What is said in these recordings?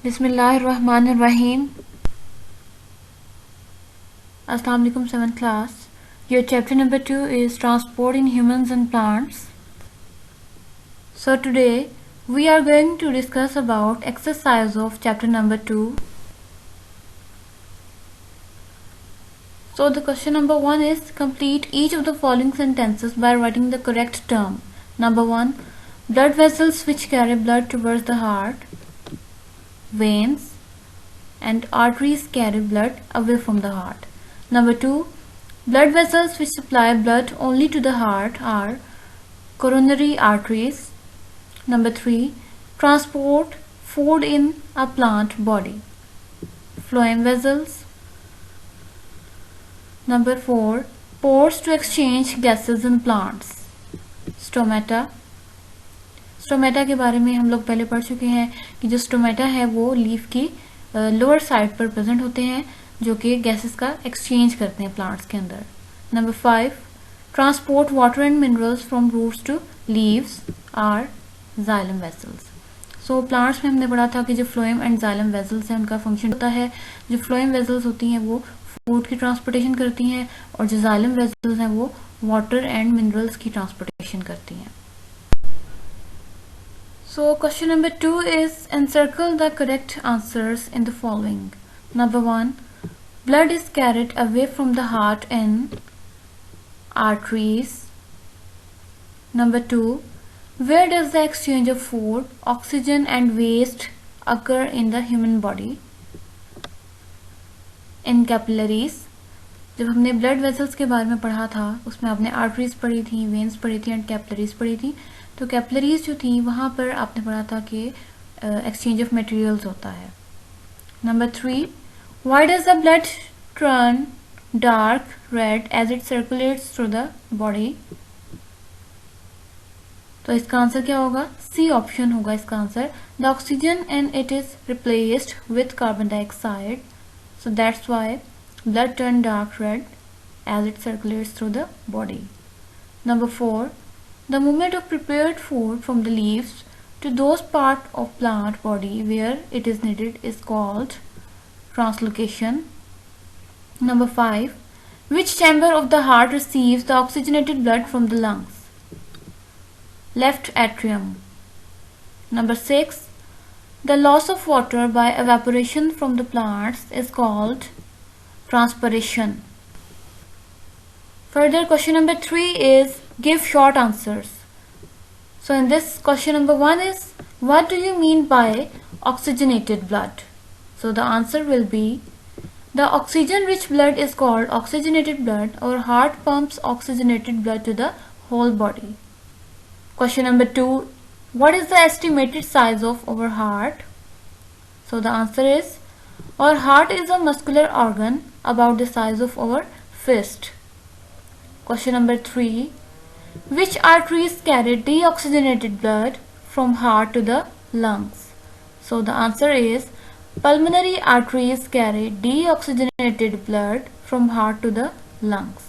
Bismillahirrahmanirrahim. Assalamu alaikum 7th class. Your chapter number 2 is transport in humans and plants. So today we are going to discuss about exercise of chapter number 2. So the question number 1 is complete each of the following sentences by writing the correct term. Number 1, blood vessels which carry blood towards the heart. Veins and arteries carry blood away from the heart. Number 2, blood vessels which supply blood only to the heart are coronary arteries. Number 3, transport food in a plant body. Phloem vessels. Number 4, pores to exchange gases in plants. Stomata. Stomata के बारे में हम लोग पहले पढ़ चुके हैं कि जो स्टोमेटा है वो लीफ की लोअर साइड पर प्रेजेंट होते हैं जो कि गैसेस का एक्सचेंज करते हैं प्लांट्स के अंदर. Number 5, transport water and minerals from roots to leaves are xylem vessels. So plants में हमने पढ़ा था कि जो फ्लोएम एंड जाइलम वेसल्स हैं उनका फंक्शन होता है. जो फ्लोएम वेसल्स होती हैं वो फूड की ट्रांसपोर्टेशन करती हैं और जो जाइलम वेसल्स हैं वो वाटर एंड मिनरल्स की ट्रांसपोर्टेशन करती हैं. So question number 2 is encircle the correct answers in the following. Number 1, blood is carried away from the heart in arteries. Number 2, where does the exchange of food, oxygen and waste occur in the human body? In capillaries. जब हमने blood vessels के बारे में पढ़ा था उसमें आपने arteries पढ़ी थी, वेन्स पढ़ी थी एंड कैपिलरीज पढ़ी थी. तो कैपिलरीज जो थी वहाँ पर आपने पढ़ा था कि एक्सचेंज ऑफ मटेरियल्स होता है. Number 3, why does the blood turn dark red as it circulates through the body? तो इसका आंसर क्या होगा? सी ऑप्शन होगा इसका answer. The oxygen and it is replaced with carbon dioxide, so that's why blood turn dark red as it circulates through the body. Number 4, the movement of prepared food from the leaves to those part of plant body where it is needed is called translocation. Number 5, which chamber of the heart receives the oxygenated blood from the lungs? Left atrium. Number 6, the loss of water by evaporation from the plants is called transpiration. Further, question number 3 is give short answers. So in this question number 1 is what do you mean by oxygenated blood? So the answer will be the oxygen rich blood is called oxygenated blood. Our heart pumps oxygenated blood to the whole body. Question number 2, what is the estimated size of our heart? So the answer is our heart is a muscular organ about the size of our fist. Question number 3, which arteries carry deoxygenated blood from heart to the lungs? So the answer is pulmonary arteries carry deoxygenated blood from heart to the lungs.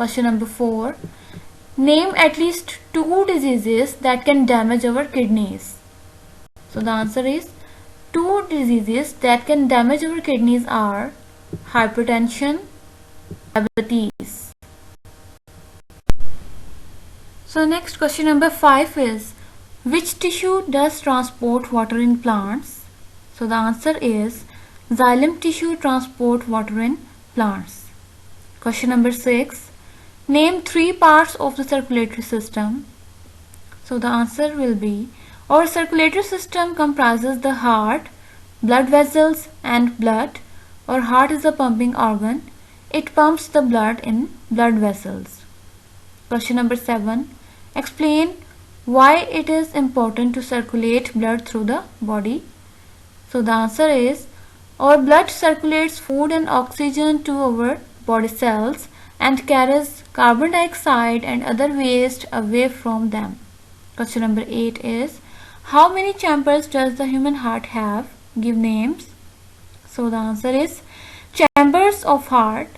Question number 4, name at least 2 diseases that can damage our kidneys. So the answer is 2 diseases that can damage our kidneys are hypertension, diabetes. So next question number 5 is which tissue does transport water in plants? So the answer is xylem tissue transport water in plants. Question number 6, name 3 parts of the circulatory system. So the answer will be our circulatory system comprises the heart, blood vessels and blood. Our heart is a pumping organ. It pumps the blood in blood vessels. Question number 7, explain why it is important to circulate blood through the body. So the answer is our blood circulates food and oxygen to our body cells and carries carbon dioxide and other waste away from them. Question number 8 is how many chambers does the human heart have? Give names. So the answer is chambers of heart.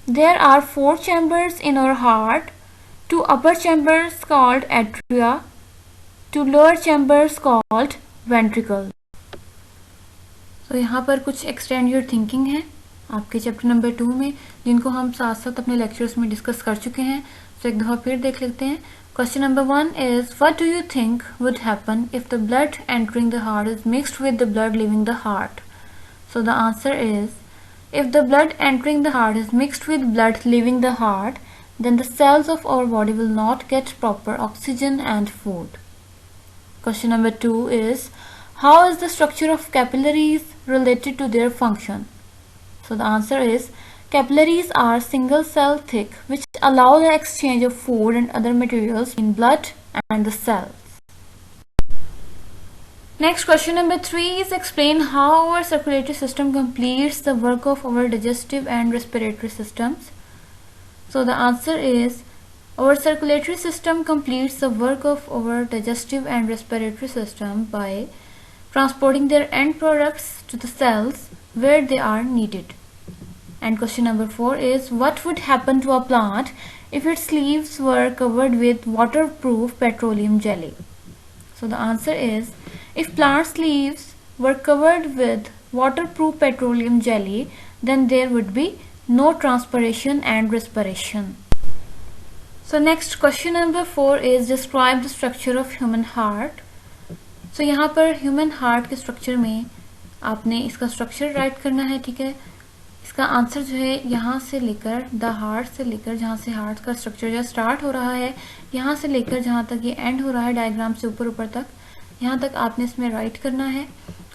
There are 4 chambers in our heart. 2 upper chambers called atria, 2 lower chambers called ventricles. तो यहाँ पर कुछ extend your thinking है आपके chapter number 2 में, जिनको हम साथ साथ अपने लेक्चर्स में डिस्कस कर चुके हैं। तो एक दफ़ा फिर देख लेते हैं। Question number 1 is what do you think would happen if the blood entering the heart is mixed with the blood living the heart. So the answer is if the blood entering the heart is mixed with blood leaving the heart, then the cells of our body will not get proper oxygen and food. Question number 2 is how is the structure of capillaries related to their function? So the answer is capillaries are single cell thick which allow the exchange of food and other materials in blood and the cells. Next, question number 3 is explain how our circulatory system completes the work of our digestive and respiratory systems. So the answer is our circulatory system completes the work of our digestive and respiratory system by transporting their end products to the cells where they are needed. And question number 4 is what would happen to a plant if its leaves were covered with waterproof petroleum jelly? So the answer is if plants' leaves were covered with waterproof petroleum jelly, then there would be no transpiration and respiration. So next, question number 4 is describe the structure of human heart. So यहाँ पर human heart के structure में आपने इसका structure write करना है, ठीक है। इसका आंसर जो है यहाँ से लेकर द हार्ट से लेकर जहाँ से हार्ट का स्ट्रक्चर जो स्टार्ट हो रहा है, यहाँ से लेकर जहाँ तक ये एंड हो रहा है डायग्राम से ऊपर ऊपर तक, यहाँ तक आपने इसमें राइट करना है।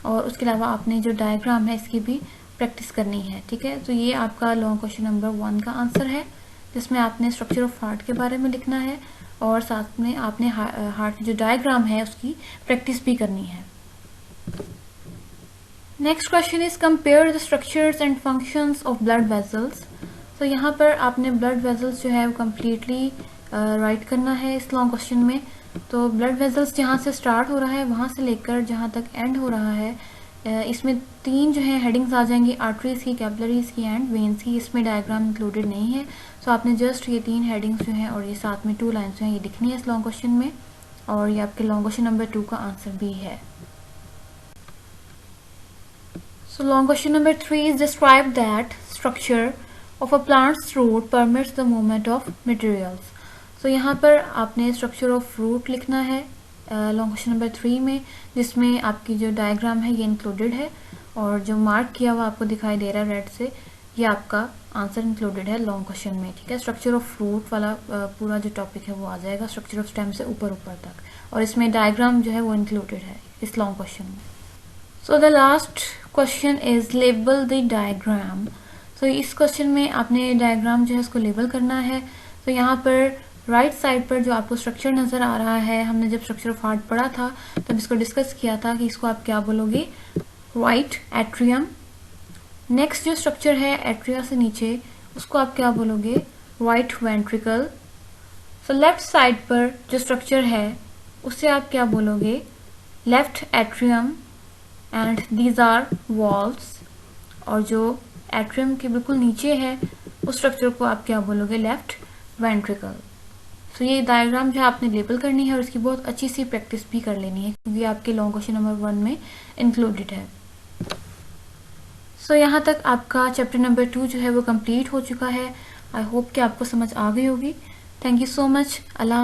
और उसके अलावा आपने जो डायग्राम है इसकी भी प्रैक्टिस करनी है, ठीक है। तो ये आपका लॉन्ग क्वेश्चन नंबर 1 का आंसर है, जिसमें आपने स्ट्रक्चर ऑफ हार्ट के बारे में लिखना है और साथ में आपने हार्ट की जो डायग्राम है उसकी प्रैक्टिस भी करनी है। Next question is compare the structures and functions of blood vessels. तो यहाँ पर आपने ब्लड वेजल्स जो है वो कम्प्लीटली राइट करना है इस लॉन्ग क्वेश्चन में। तो ब्लड वेजल्स जहाँ से स्टार्ट हो रहा है वहाँ से लेकर जहाँ तक एंड हो रहा है, इसमें 3 जो है हेडिंग्स आ जाएंगी, आर्टरीज की, कैपिलरीज की एंड वेन्स की। इसमें डायग्राम इंक्लूडेड नहीं है, सो आपने जस्ट ये 3 हेडिंग्स जो हैं और ये साथ में 2 लाइन्स जो हैं ये लिखनी है इस लॉन्ग क्वेश्चन में, और ये आपके लॉन्ग क्वेश्चन नंबर 2 का आंसर भी है। So long question number 3 is describe that structure of a plant's root permits the movement of materials. So यहाँ पर आपने structure of root लिखना है लॉन्ग क्वेश्चन नंबर 3 में, जिसमें आपकी जो डायग्राम है ये इंक्लूडेड है और जो मार्क किया हुआ आपको दिखाई दे रहा है रेड से, ये आपका आंसर इंक्लूडेड है लॉन्ग क्वेश्चन में, ठीक है। स्ट्रक्चर ऑफ रूट वाला पूरा जो टॉपिक है वो आ जाएगा स्ट्रक्चर ऑफ स्टेम से ऊपर ऊपर तक, और इसमें डायग्राम जो है वो इंक्लूडेड है इस लॉन्ग क्वेश्चन में। So the last question is label the diagram. तो इस क्वेश्चन में आपने डायग्राम जो है उसको लेबल करना है। तो यहाँ पर राइट साइड पर जो आपको स्ट्रक्चर नज़र आ रहा है, हमने जब स्ट्रक्चर ऑफ हार्ट पढ़ा था तब इसको डिस्कस किया था कि इसको आप क्या बोलोगे, राइट एट्रियम। नेक्स्ट जो स्ट्रक्चर है एट्रिया से नीचे, उसको आप क्या बोलोगे, right ventricle. So left side पर जो स्ट्रक्चर है उसे आप क्या बोलोगे, left atrium and these are walls. और जो एट्रियम के बिल्कुल नीचे है उस स्ट्रक्चर को आप क्या बोलोगे, लेफ्ट वेंट्रिकल। तो ये डायग्राम जो आपने लेबल करनी है और इसकी बहुत अच्छी सी प्रैक्टिस भी कर लेनी है क्योंकि आपके लॉन्ग क्वेश्चन नंबर 1 में इंक्लूडेड है। सो यहाँ तक आपका चैप्टर नंबर 2 जो है वो कंप्लीट हो चुका है। आई होप कि आपको समझ आ गई होगी। Thank you so much. Allah.